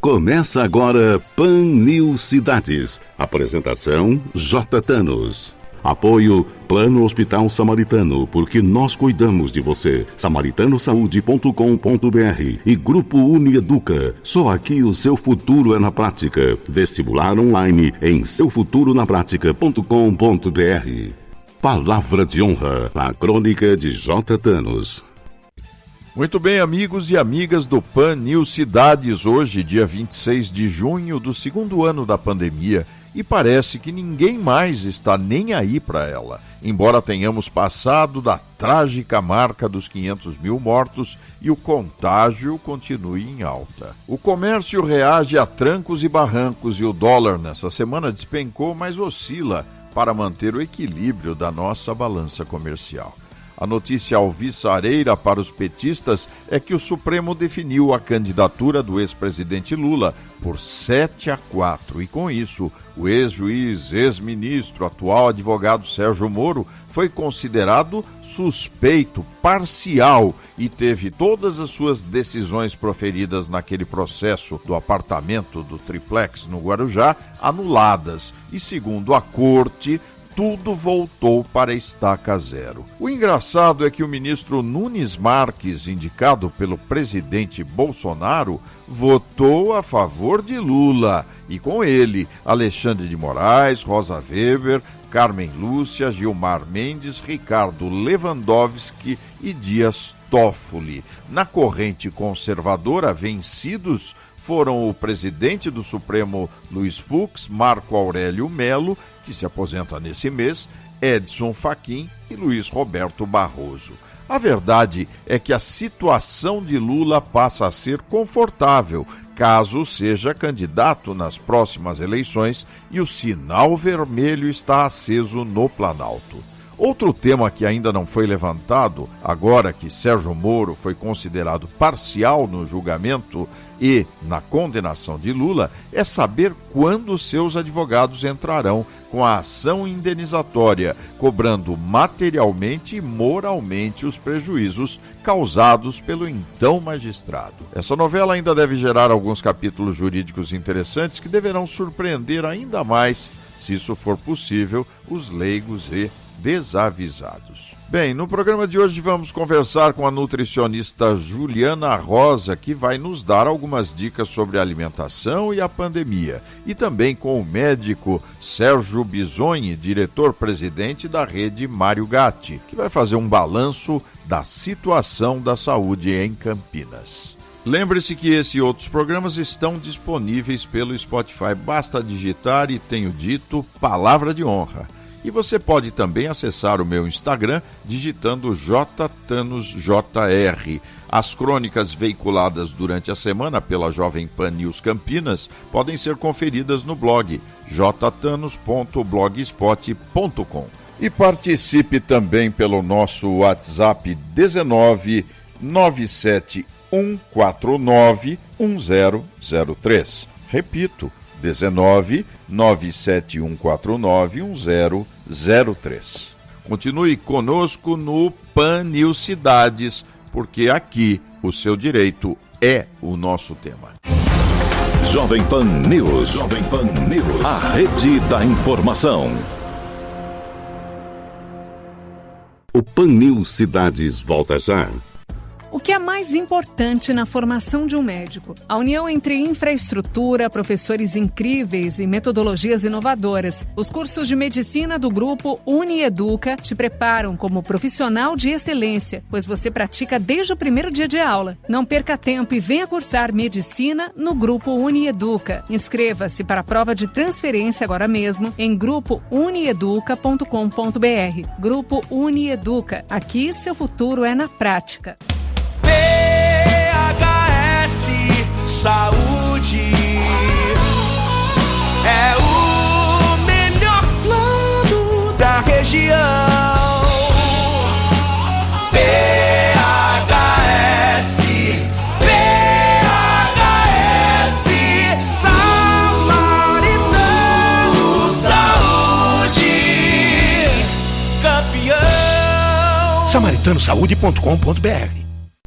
Começa agora Pan News Cidades. Apresentação J. Thanos. Apoio Plano Hospital Samaritano, porque nós cuidamos de você. samaritanosaúde.com.br e Grupo Unieduca. Só aqui o seu futuro é na prática. Vestibular online em seufuturonapratica.com.br. Palavra de honra, a crônica de J. Thanos. Muito bem, amigos e amigas do Pan News Cidades, hoje, dia 26 de junho do segundo ano da pandemia, e parece que ninguém mais está nem aí para ela, embora tenhamos passado da trágica marca dos 500 mil mortos e o contágio continue em alta. O comércio reage a trancos e barrancos e o dólar nessa semana despencou, mas oscila para manter o equilíbrio da nossa balança comercial. A notícia alviçareira para os petistas é que o Supremo definiu a candidatura do ex-presidente Lula por 7-4 e, com isso, o ex-juiz, ex-ministro, atual advogado Sérgio Moro foi considerado suspeito parcial e teve todas as suas decisões proferidas naquele processo do apartamento do triplex no Guarujá anuladas e, segundo a corte, tudo voltou para a estaca zero. O engraçado é que o ministro Nunes Marques, indicado pelo presidente Bolsonaro, votou a favor de Lula. E com ele, Alexandre de Moraes, Rosa Weber, Carmen Lúcia, Gilmar Mendes, Ricardo Lewandowski e Dias Toffoli. Na corrente conservadora, vencidos foram o presidente do Supremo Luiz Fux, Marco Aurélio Melo, que se aposenta nesse mês, Edson Fachin e Luiz Roberto Barroso. A verdade é que a situação de Lula passa a ser confortável, caso seja candidato nas próximas eleições, e o sinal vermelho está aceso no Planalto. Outro tema que ainda não foi levantado, agora que Sérgio Moro foi considerado parcial no julgamento e na condenação de Lula, é saber quando seus advogados entrarão com a ação indenizatória, cobrando materialmente e moralmente os prejuízos causados pelo então magistrado. Essa novela ainda deve gerar alguns capítulos jurídicos interessantes que deverão surpreender ainda mais, se isso for possível, os leigos e desavisados. Bem, no programa de hoje vamos conversar com a nutricionista Juliana Rosa, que vai nos dar algumas dicas sobre a alimentação e a pandemia, e também com o médico Sérgio Bisogni, diretor-presidente da rede Mário Gatti, que vai fazer um balanço da situação da saúde em Campinas. Lembre-se que esse e outros programas estão disponíveis pelo Spotify. Basta digitar, e tenho dito, Palavra de Honra. E você pode também acessar o meu Instagram digitando JThanosJR. As crônicas veiculadas durante a semana pela Jovem Pan News Campinas podem ser conferidas no blog jthanos.blogspot.com. E participe também pelo nosso WhatsApp 19 97149 1003. Repito, 19 97149 1003. Continue conosco no Pan News Cidades, porque aqui o seu direito é o nosso tema. Jovem Pan News. Jovem Pan News. A rede da informação. O Pan News Cidades volta já. O que é mais importante na formação de um médico? A união entre infraestrutura, professores incríveis e metodologias inovadoras. Os cursos de medicina do Grupo Unieduca te preparam como profissional de excelência, pois você pratica desde o primeiro dia de aula. Não perca tempo e venha cursar medicina no Grupo Unieduca. Inscreva-se para a prova de transferência agora mesmo em grupounieduca.com.br. Grupo Unieduca. Aqui seu futuro é na prática. Saúde é o melhor plano da região. PHS, Samaritano Saúde, campeão. samaritanosaúde.com.br.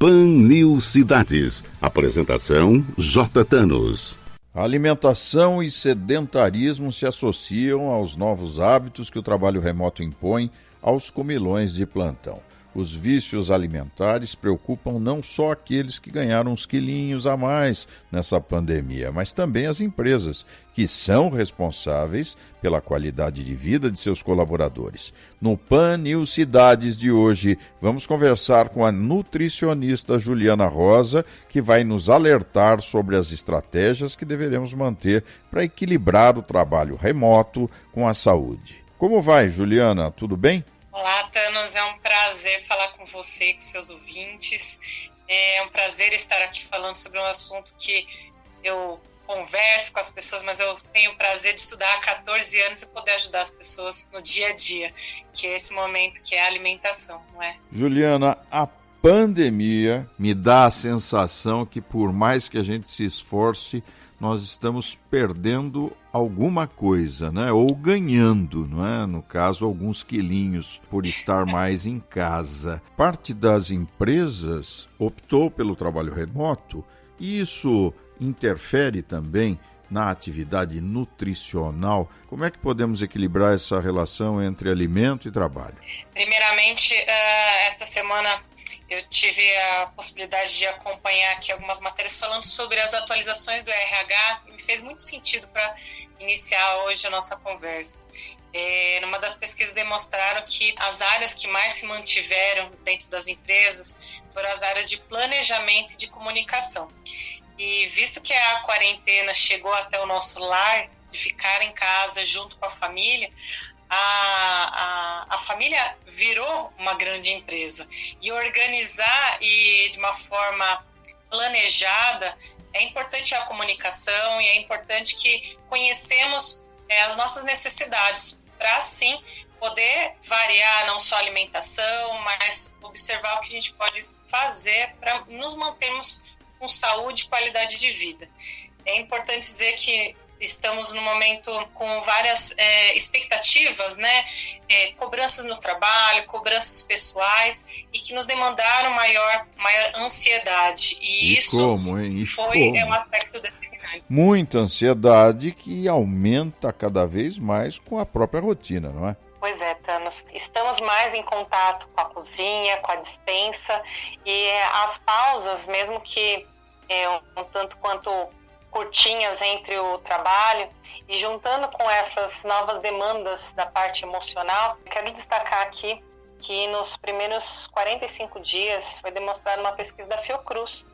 Pan News Cidades. Apresentação J. Thanos. A alimentação e sedentarismo se associam aos novos hábitos que o trabalho remoto impõe aos comilões de plantão. Os vícios alimentares preocupam não só aqueles que ganharam uns quilinhos a mais nessa pandemia, mas também as empresas, que são responsáveis pela qualidade de vida de seus colaboradores. No Pan News Cidades de hoje, vamos conversar com a nutricionista Juliana Rosa, que vai nos alertar sobre as estratégias que deveremos manter para equilibrar o trabalho remoto com a saúde. Como vai, Juliana? Tudo bem? Olá, Thanos, é um prazer falar com você e com seus ouvintes. É um prazer estar aqui falando sobre um assunto que eu converso com as pessoas, mas eu tenho o prazer de estudar há 14 anos e poder ajudar as pessoas no dia a dia, que é esse momento que é a alimentação, não é? Juliana, a pandemia me dá a sensação que por mais que a gente se esforce, nós estamos perdendo alguma coisa, né? Ou ganhando, não é? No caso, alguns quilinhos por estar mais em casa. Parte das empresas optou pelo trabalho remoto e isso interfere também na atividade nutricional. Como é que podemos equilibrar essa relação entre alimento e trabalho? Primeiramente, esta semana eu tive a possibilidade de acompanhar aqui algumas matérias falando sobre as atualizações do RH e me fez muito sentido para iniciar hoje a nossa conversa. Numa das pesquisas demonstraram que as áreas que mais se mantiveram dentro das empresas foram as áreas de planejamento e de comunicação. E visto que a quarentena chegou até o nosso lar, de ficar em casa junto com a família, a família virou uma grande empresa. E organizar e de uma forma planejada, é importante a comunicação e é importante que conhecemos as nossas necessidades para, assim, poder variar não só a alimentação, mas observar o que a gente pode fazer para nos mantermos com saúde e qualidade de vida. É importante dizer que estamos num momento com várias expectativas, né? Cobranças no trabalho, cobranças pessoais e que nos demandaram maior ansiedade. E isso como, hein? É um aspecto determinante. Muita ansiedade que aumenta cada vez mais com a própria rotina, não é? Pois é, Thanos. Estamos mais em contato com a cozinha, com a despensa e as pausas, mesmo que um tanto quanto curtinhas entre o trabalho e juntando com essas novas demandas da parte emocional, quero destacar aqui que nos primeiros 45 dias foi demonstrada uma pesquisa da Fiocruz,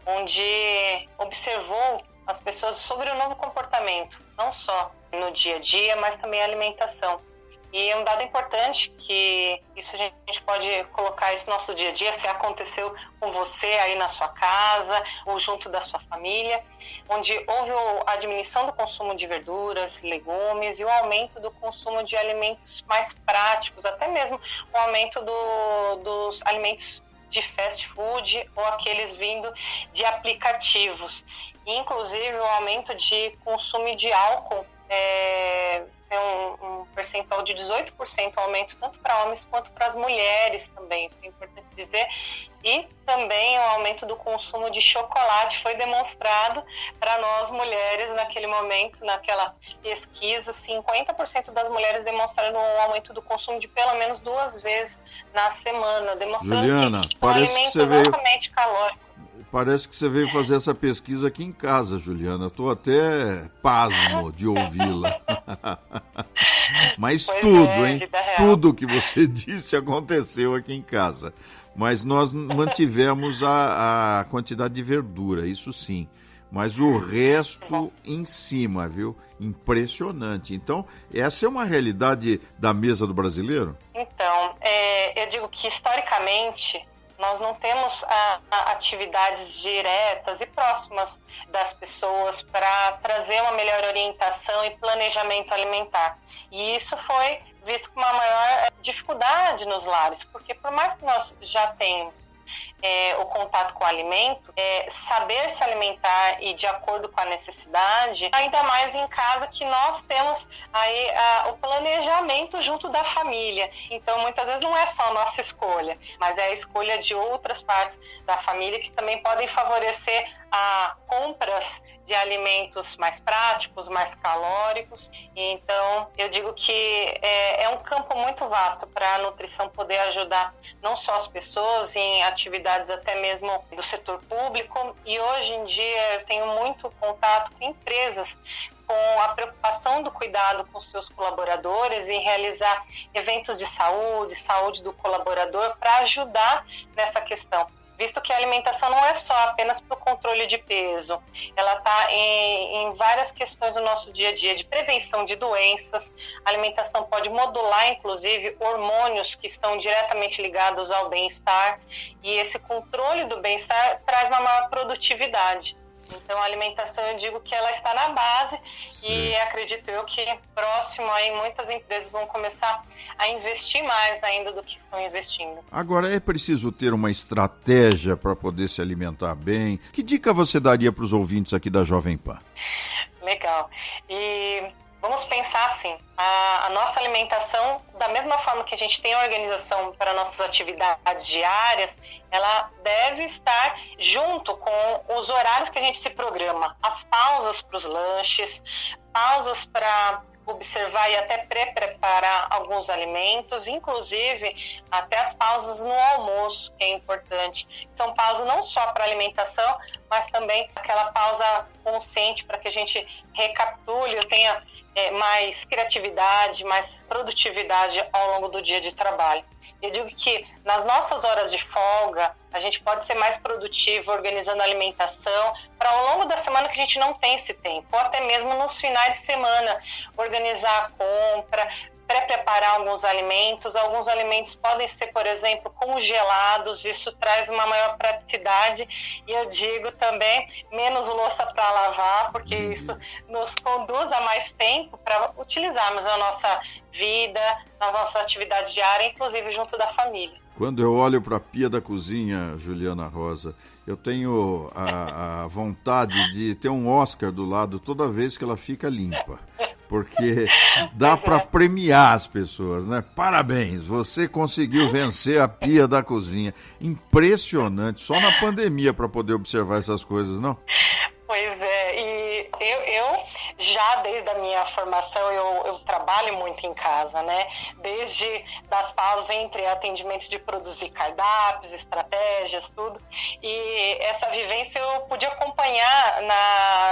onde observou as pessoas sobre o novo comportamento, não só no dia a dia, mas também a alimentação. E é um dado importante que isso a gente pode colocar isso no nosso dia a dia, se aconteceu com você aí na sua casa ou junto da sua família, onde houve a diminuição do consumo de verduras, legumes e o aumento do consumo de alimentos mais práticos, até mesmo o aumento dos alimentos de fast food ou aqueles vindo de aplicativos. E, inclusive, o aumento de consumo de álcool é um percentual de 18% aumento tanto para homens quanto para as mulheres também, isso é importante dizer. E também o aumento do consumo de chocolate foi demonstrado para nós mulheres naquele momento, naquela pesquisa, 50% das mulheres demonstraram um aumento do consumo de pelo menos 2 vezes na semana, demonstrando Juliana, que são alimentos altamente calóricos. Parece que você veio fazer essa pesquisa aqui em casa, Juliana. Estou até pasmo de ouvi-la. Mas pois tudo, hein? Vida real. Tudo que você disse aconteceu aqui em casa. Mas nós mantivemos a quantidade de verdura, isso sim. Mas o resto em cima, viu? Impressionante. Então, essa é uma realidade da mesa do brasileiro? Então, eu digo que historicamente nós não temos atividades diretas e próximas das pessoas para trazer uma melhor orientação e planejamento alimentar. E isso foi visto com uma maior dificuldade nos lares, porque por mais que nós já tenhamos o contato com o alimento, saber se alimentar e de acordo com a necessidade, ainda mais em casa que nós temos aí o planejamento junto da família. Então, muitas vezes não é só a nossa escolha, mas é a escolha de outras partes da família que também podem favorecer compras de alimentos mais práticos, mais calóricos. Então, eu digo que é um campo muito vasto para a nutrição poder ajudar não só as pessoas em atividades até mesmo do setor público. E hoje em dia eu tenho muito contato com empresas com a preocupação do cuidado com seus colaboradores em realizar eventos de saúde do colaborador para ajudar nessa questão. Visto que a alimentação não é só apenas para o controle de peso, ela está em várias questões do nosso dia a dia, de prevenção de doenças. A alimentação pode modular, inclusive, hormônios que estão diretamente ligados ao bem-estar, e esse controle do bem-estar traz uma maior produtividade. Então, a alimentação, eu digo que ela está na base. Sim. E acredito eu que próximo aí muitas empresas vão começar a investir mais ainda do que estão investindo. Agora, é preciso ter uma estratégia para poder se alimentar bem. Que dica você daria para os ouvintes aqui da Jovem Pan? Legal. E vamos pensar assim, a nossa alimentação, da mesma forma que a gente tem organização para nossas atividades diárias, ela deve estar junto com os horários que a gente se programa. As pausas para os lanches, pausas para observar e até pré-preparar alguns alimentos, inclusive até as pausas no almoço, que é importante. São pausas não só para alimentação, mas também aquela pausa consciente para que a gente recapitule, tenha mais criatividade, mais produtividade ao longo do dia de trabalho. Eu digo que nas nossas horas de folga, a gente pode ser mais produtivo organizando a alimentação para ao longo da semana que a gente não tem esse tempo, ou até mesmo nos finais de semana, organizar a compra, pré-preparar alguns alimentos. Alguns alimentos podem ser, por exemplo, congelados, isso traz uma maior praticidade, e eu digo também menos louça para lavar, porque isso nos conduz a mais tempo para utilizarmos na nossa vida, nas nossas atividades diárias, inclusive junto da família. Quando eu olho para a pia da cozinha, Juliana Rosa, eu tenho a vontade de ter um Oscar do lado toda vez que ela fica limpa. Porque dá para premiar as pessoas, né? Parabéns, você conseguiu vencer a pia da cozinha. Impressionante, só na pandemia para poder observar essas coisas, não? Pois é, e eu já desde a minha formação, eu trabalho muito em casa, né? Desde das pausas entre atendimentos de produzir cardápios, estratégias, tudo. E essa vivência eu pude acompanhar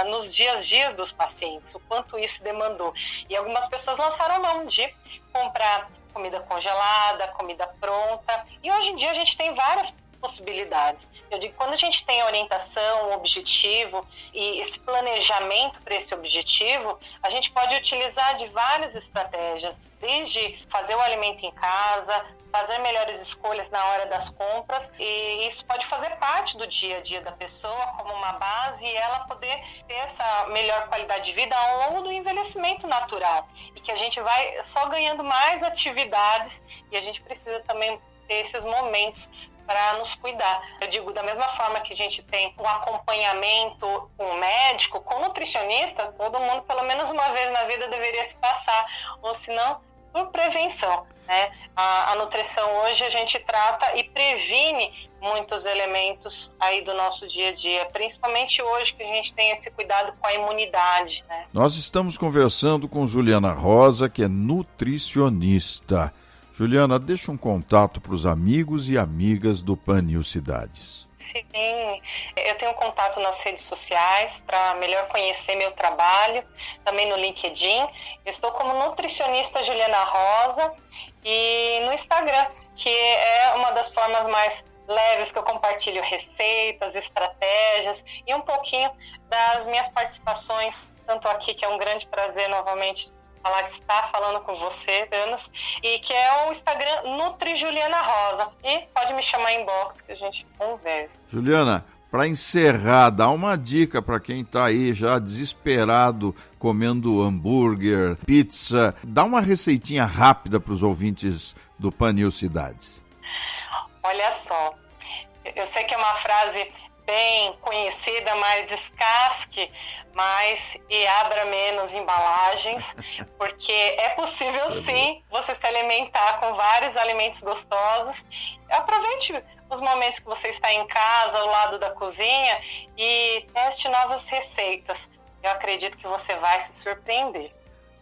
nos dias dos pacientes, o quanto isso demandou. E algumas pessoas lançaram mão de comprar comida congelada, comida pronta. E hoje em dia a gente tem várias possibilidades. Eu digo, quando a gente tem orientação, um objetivo e esse planejamento para esse objetivo, a gente pode utilizar de várias estratégias, desde fazer o alimento em casa, fazer melhores escolhas na hora das compras, e isso pode fazer parte do dia a dia da pessoa como uma base, e ela poder ter essa melhor qualidade de vida ao longo do envelhecimento natural, e que a gente vai só ganhando mais atividades, e a gente precisa também ter esses momentos para nos cuidar. Eu digo, da mesma forma que a gente tem um acompanhamento com o médico, com o nutricionista, todo mundo pelo menos uma vez na vida deveria se passar, ou se não, por prevenção, né? A nutrição hoje a gente trata e previne muitos elementos aí do nosso dia a dia, principalmente hoje que a gente tem esse cuidado com a imunidade, né? Nós estamos conversando com Juliana Rosa, que é nutricionista. Juliana, deixa um contato para os amigos e amigas do Pan News Cidades. Sim, eu tenho contato nas redes sociais para melhor conhecer meu trabalho, também no LinkedIn. Eu estou como nutricionista Juliana Rosa, e no Instagram, que é uma das formas mais leves que eu compartilho receitas, estratégias e um pouquinho das minhas participações, tanto aqui, que é um grande prazer novamente falar que está falando com você, Thanos, e que é o Instagram Nutri Juliana Rosa. E pode me chamar em inbox que a gente conversa. Juliana, para encerrar, dá uma dica para quem está aí já desesperado comendo hambúrguer, pizza. Dá uma receitinha rápida para os ouvintes do Pan News Cidades. Olha só, eu sei que é uma frase bem conhecida, mas descasque mais e abra menos embalagens, porque é possível sim você se alimentar com vários alimentos gostosos. Aproveite os momentos que você está em casa, ao lado da cozinha, e teste novas receitas. Eu acredito que você vai se surpreender.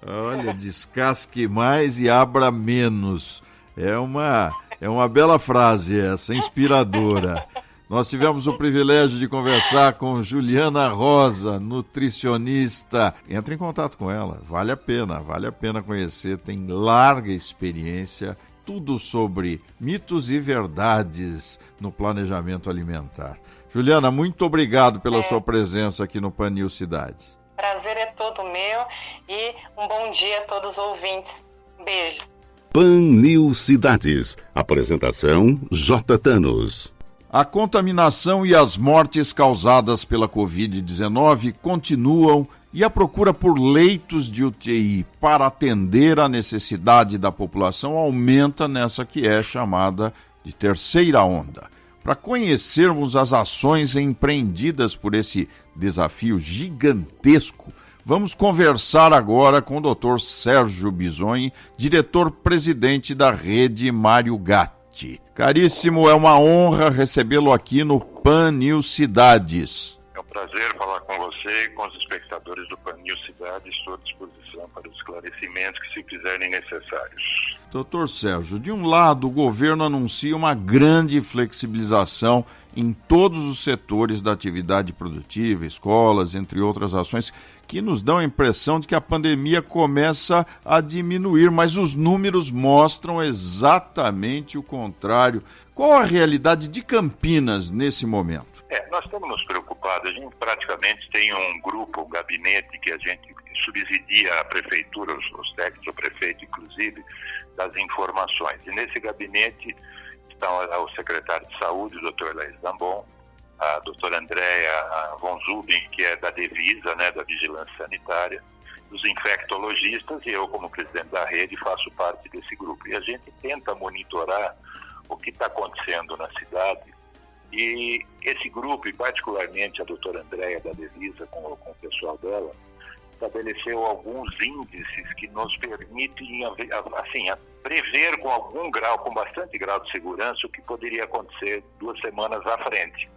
Olha, descasque mais e abra menos. É uma bela frase essa, inspiradora. Nós tivemos o privilégio de conversar com Juliana Rosa, nutricionista. Entre em contato com ela, vale a pena conhecer, tem larga experiência, tudo sobre mitos e verdades no planejamento alimentar. Juliana, muito obrigado pela sua presença aqui no Pan News Cidades. Prazer é todo meu e um bom dia a todos os ouvintes. Um beijo. Pan News Cidades. Apresentação J. Thanos. A contaminação e as mortes causadas pela Covid-19 continuam e a procura por leitos de UTI para atender a necessidade da população aumenta nessa que é chamada de terceira onda. Para conhecermos as ações empreendidas por esse desafio gigantesco, vamos conversar agora com o Dr. Sérgio Bisogni, diretor-presidente da Rede Mário Gatti. Caríssimo, é uma honra recebê-lo aqui no Pan News Cidades. É um prazer falar com você e com os espectadores do Pan News Cidades. Estou à disposição para os esclarecimentos que se fizerem necessários. Doutor Sérgio, de um lado, o governo anuncia uma grande flexibilização em todos os setores da atividade produtiva, escolas, entre outras ações, que nos dão a impressão de que a pandemia começa a diminuir, mas os números mostram exatamente o contrário. Qual a realidade de Campinas nesse momento? Nós estamos nos preocupados. A gente praticamente tem um grupo, um gabinete que a gente subsidia a prefeitura, os técnicos, o prefeito inclusive, das informações. E nesse gabinete estão o secretário de Saúde, o doutor Laís Dambon, a doutora Andréa von Zubin, que é da Devisa, né, da Vigilância Sanitária, os infectologistas, e eu, como presidente da rede, faço parte desse grupo. E a gente tenta monitorar o que está acontecendo na cidade. E esse grupo, e particularmente a doutora Andréa da Devisa, com o pessoal dela, estabeleceu alguns índices que nos permitem assim, prever com algum grau, com bastante grau de segurança, o que poderia acontecer 2 semanas à frente.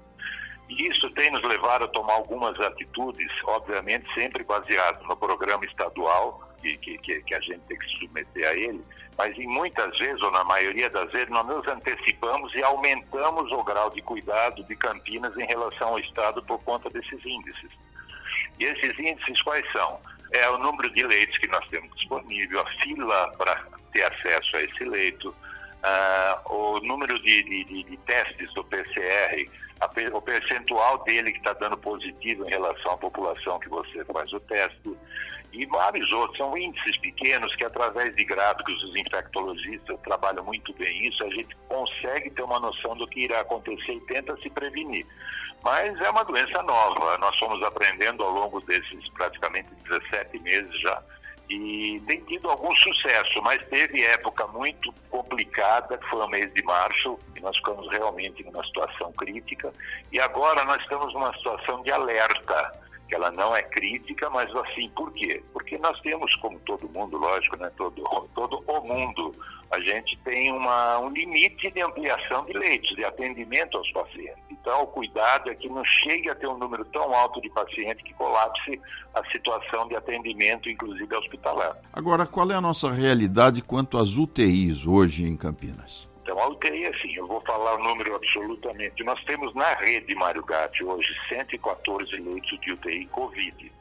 E isso tem nos levado a tomar algumas atitudes, obviamente sempre baseado no programa estadual, que a gente tem que se submeter a ele, mas em muitas vezes, ou na maioria das vezes, nós nos antecipamos e aumentamos o grau de cuidado de Campinas em relação ao estado por conta desses índices. E esses índices quais são? É o número de leitos que nós temos disponível, a fila para ter acesso a esse leito, o número de testes do PCR, o percentual dele que está dando positivo em relação à população que você faz o teste, e vários outros. São índices pequenos que, através de gráficos, os infectologistas trabalham muito bem isso, a gente consegue ter uma noção do que irá acontecer e tenta se prevenir. Mas é uma doença nova, nós fomos aprendendo ao longo desses praticamente 17 meses já, e tem tido algum sucesso, mas teve época muito complicada, que foi o mês de março, e nós ficamos realmente numa situação crítica, e agora nós estamos numa situação de alerta, que ela não é crítica, mas assim, por quê? Porque nós temos, como todo mundo, lógico, né, todo o mundo, a gente tem um limite de ampliação de leitos, de atendimento aos pacientes. Então, o cuidado é que não chegue a ter um número tão alto de pacientes que colapse a situação de atendimento, inclusive hospitalar. Agora, qual é a nossa realidade quanto às UTIs hoje em Campinas? Então, a UTI, assim, eu vou falar o número absolutamente. Nós temos na rede Mário Gatti hoje 114 leitos de UTI Covid.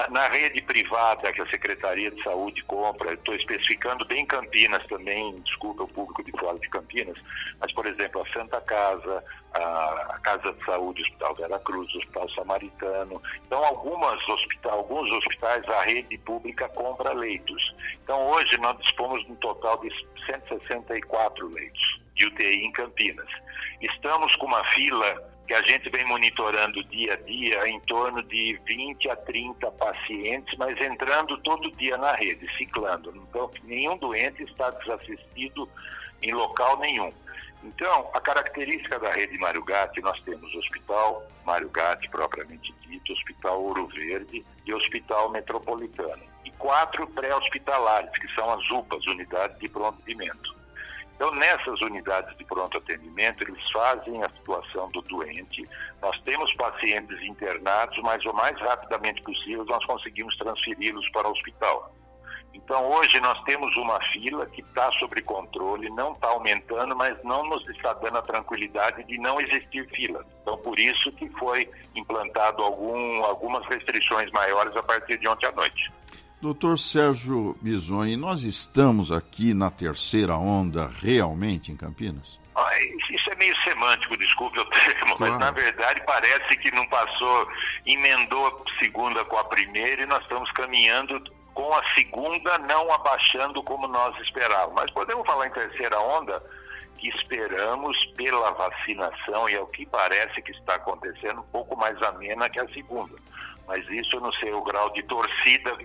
Na rede privada que a Secretaria de Saúde compra, estou especificando bem Campinas também, desculpa o público de fora de Campinas, mas, por exemplo, a Santa Casa, a Casa de Saúde, o Hospital Vera Cruz, o Hospital Samaritano. Então, alguns hospitais, a rede pública compra leitos. Então, hoje nós dispomos de um total de 164 leitos de UTI em Campinas. Estamos com uma fila que a gente vem monitorando dia a dia em torno de 20 a 30 pacientes, mas entrando todo dia na rede, ciclando. Então, nenhum doente está desassistido em local nenhum. Então, a característica da rede Mário Gatti, nós temos o Hospital Mário Gatti, propriamente dito, Hospital Ouro Verde e Hospital Metropolitano. E 4 pré-hospitalares, que são as UPAs, Unidades de Pronto Atendimento. Então, nessas unidades de pronto atendimento, eles fazem a situação do doente. Nós temos pacientes internados, mas o mais rapidamente possível nós conseguimos transferi-los para o hospital. Então, hoje nós temos uma fila que está sob controle, não está aumentando, mas não nos está dando a tranquilidade de não existir fila. Então, por isso que foi implantado algumas restrições maiores a partir de ontem à noite. Doutor Sérgio Bisogni, nós estamos aqui na terceira onda realmente em Campinas? Isso é meio semântico, desculpe o termo, claro. Mas na verdade parece que não passou, emendou a segunda com a primeira e nós estamos caminhando com a segunda, não abaixando como nós esperávamos. Mas podemos falar em terceira onda, que esperamos pela vacinação, e é o que parece que está acontecendo, um pouco mais amena que a segunda. Mas isso eu não sei o grau de torcida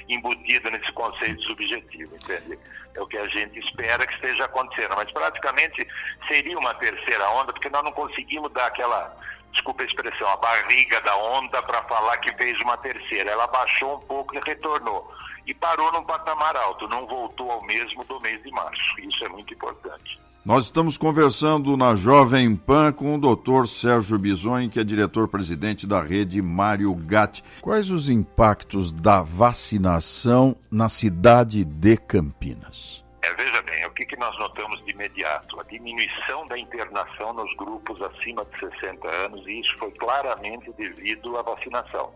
embutida nesse conceito subjetivo, entende? É o que a gente espera que esteja acontecendo. Mas praticamente seria uma terceira onda, porque nós não conseguimos dar aquela, desculpa a expressão, a barriga da onda para falar que fez uma terceira. Ela baixou um pouco e retornou. E parou num patamar alto, não voltou ao mesmo do mês de março. Isso é muito importante. Nós estamos conversando na Jovem Pan com o Dr. Sérgio Bisogni, que é diretor-presidente da rede Mário Gatti. Quais os impactos da vacinação na cidade de Campinas? Veja bem, o que nós notamos de imediato? A diminuição da internação nos grupos acima de 60 anos, e isso foi claramente devido à vacinação.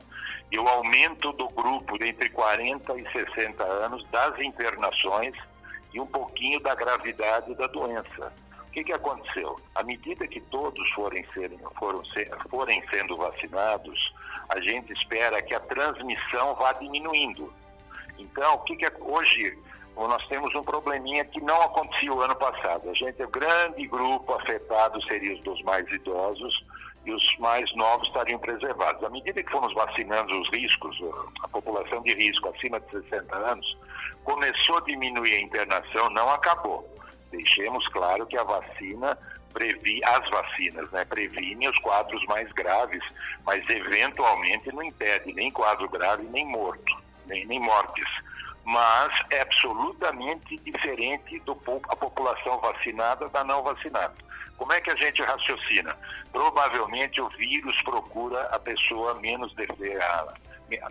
E o aumento do grupo de entre 40 e 60 anos das internações e um pouquinho da gravidade da doença. O que aconteceu? À medida que todos forem sendo vacinados, a gente espera que a transmissão vá diminuindo. Então, hoje nós temos um probleminha que não acontecia o ano passado. O grande grupo afetado seria os dos mais idosos e os mais novos estariam preservados. À medida que fomos vacinando os riscos, a população de risco acima de 60 anos, começou a diminuir a internação, não acabou. Deixemos claro que a vacina previne os quadros mais graves, mas eventualmente não impede nem quadro grave, nem mortes. Mas é absolutamente diferente a população vacinada da não vacinada. Como é que a gente raciocina? Provavelmente o vírus procura a pessoa menos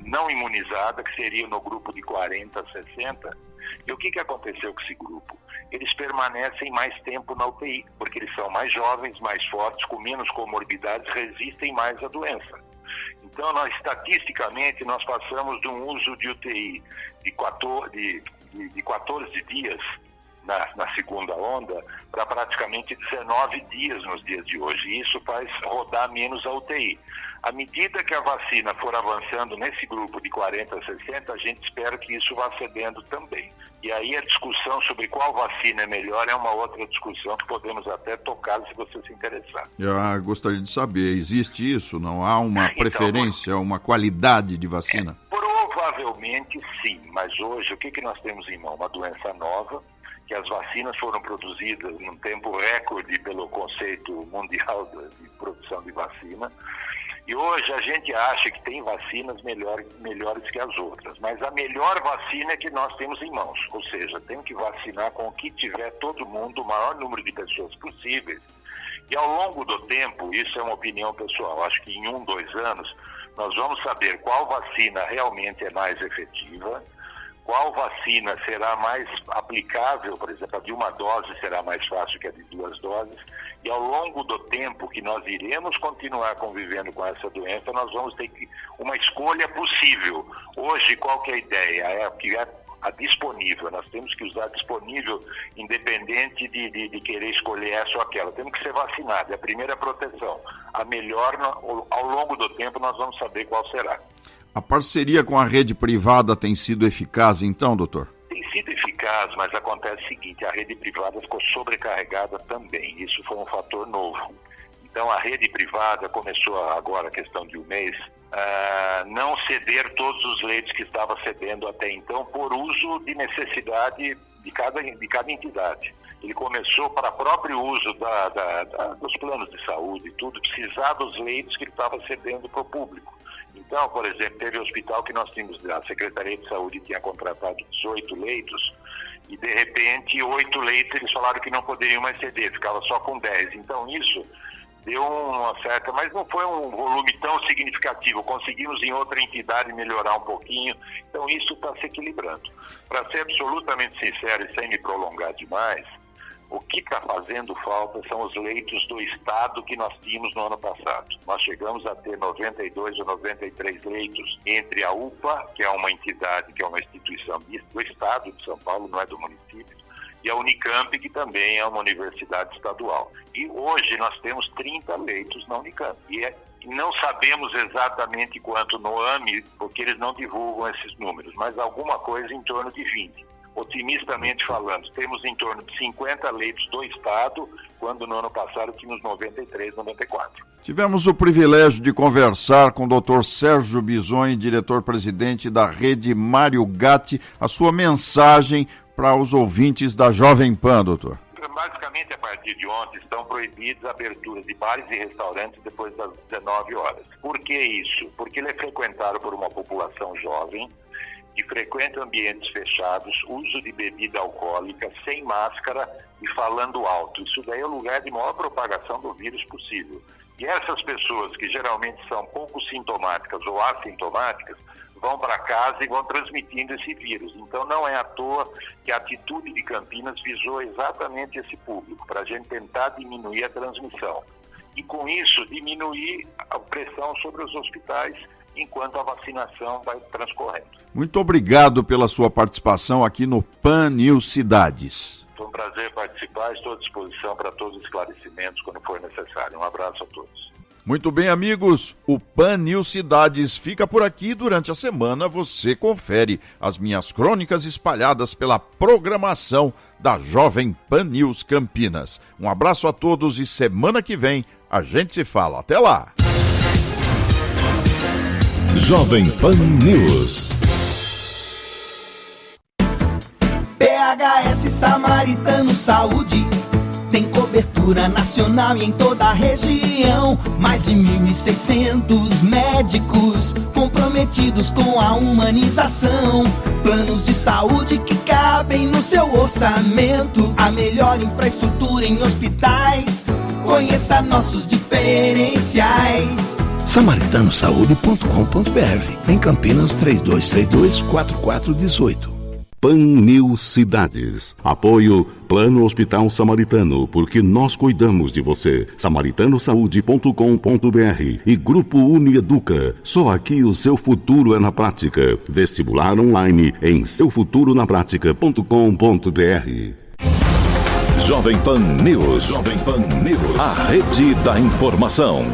não imunizada, que seria no grupo de 40 a 60. E o que aconteceu com esse grupo? Eles permanecem mais tempo na UTI, porque eles são mais jovens, mais fortes, com menos comorbidades, resistem mais à doença. Então, estatisticamente, nós passamos de um uso de UTI de 14 dias na segunda onda para praticamente 19 dias nos dias de hoje. E isso faz rodar menos a UTI. À medida que a vacina for avançando nesse grupo de 40 a 60, a gente espera que isso vá cedendo também. E aí a discussão sobre qual vacina é melhor é uma outra discussão que podemos até tocar se você se interessar. Eu gostaria de saber, existe isso? Não há uma preferência, uma qualidade de vacina? Provavelmente sim, mas hoje o que nós temos em mão? Uma doença nova, que as vacinas foram produzidas num tempo recorde pelo conceito mundial de produção de vacina. E hoje a gente acha que tem vacinas melhores que as outras, mas a melhor vacina é que nós temos em mãos, ou seja, tem que vacinar com o que tiver todo mundo, o maior número de pessoas possíveis. E ao longo do tempo, isso é uma opinião pessoal, acho que em 1-2 anos, nós vamos saber qual vacina realmente é mais efetiva, qual vacina será mais aplicável, por exemplo, a de uma dose será mais fácil que a de 2 doses, e ao longo do tempo que nós iremos continuar convivendo com essa doença, nós vamos ter uma escolha possível. Hoje, qual que é a ideia? É que é a disponível. Nós temos que usar disponível, independente de querer escolher essa ou aquela. Temos que ser vacinados, é a primeira proteção. A melhor, ao longo do tempo, nós vamos saber qual será. A parceria com a rede privada tem sido eficaz, então, doutor? Tem sido eficaz, mas acontece o seguinte, a rede privada ficou sobrecarregada também. Isso foi um fator novo. Então, a rede privada começou agora, a questão de um mês, não ceder todos os leitos que estava cedendo até então por uso de necessidade de cada entidade. Ele começou para próprio uso dos planos de saúde e tudo, precisar dos leitos que ele estava cedendo para o público. Então, por exemplo, teve hospital que nós tínhamos, a Secretaria de Saúde tinha contratado 18 leitos e, de repente, 8 leitos eles falaram que não poderiam mais ceder, ficava só com 10. Então, isso deu uma certa, mas não foi um volume tão significativo. Conseguimos em outra entidade melhorar um pouquinho. Então, isso está se equilibrando. Para ser absolutamente sincero e sem me prolongar demais, o que está fazendo falta são os leitos do Estado que nós tínhamos no ano passado. Nós chegamos a ter 92 ou 93 leitos entre a UPA, que é uma entidade, que é uma instituição do Estado de São Paulo, não é do município, e a Unicamp, que também é uma universidade estadual. E hoje nós temos 30 leitos na Unicamp. E não sabemos exatamente quanto no AME, porque eles não divulgam esses números, mas alguma coisa em torno de 20. Otimistamente falando, temos em torno de 50 leitos do Estado, quando no ano passado tínhamos 93, 94. Tivemos o privilégio de conversar com o Dr. Sérgio Bisogni, diretor-presidente da Rede Mário Gatti. A sua mensagem para os ouvintes da Jovem Pan, doutor. Basicamente, a partir de ontem, estão proibidas aberturas de bares e restaurantes depois das 19 horas. Por que isso? Porque ele é frequentado por uma população jovem, que frequenta ambientes fechados, uso de bebida alcoólica, sem máscara e falando alto. Isso daí é o lugar de maior propagação do vírus possível. E essas pessoas, que geralmente são pouco sintomáticas ou assintomáticas, vão para casa e vão transmitindo esse vírus. Então não é à toa que a atitude de Campinas visou exatamente esse público, para a gente tentar diminuir a transmissão. E com isso, diminuir a pressão sobre os hospitais, enquanto a vacinação vai transcorrendo. Muito obrigado pela sua participação aqui no Pan News Cidades. Foi um prazer participar, estou à disposição para todos os esclarecimentos quando for necessário. Um abraço a todos. Muito bem, amigos, o Pan News Cidades fica por aqui. Durante a semana você confere as minhas crônicas espalhadas pela programação da Jovem Pan News Campinas. Um abraço a todos e semana que vem a gente se fala. Até lá! Jovem Pan News. PHS Samaritano Saúde tem cobertura nacional e em toda a região. Mais de 1.600 médicos comprometidos com a humanização. Planos de saúde que cabem no seu orçamento. A melhor infraestrutura em hospitais. Conheça nossos diferenciais. SamaritanoSaude.com.br. Em Campinas, 3232-4418. Pan News Cidades. Apoio Plano Hospital Samaritano, porque nós cuidamos de você. SamaritanoSaude.com.br e Grupo Unieduca. Só aqui o seu futuro é na prática. Vestibular online em seufuturonapratica.com.br. Jovem Pan News. Jovem Pan News. A rede da informação.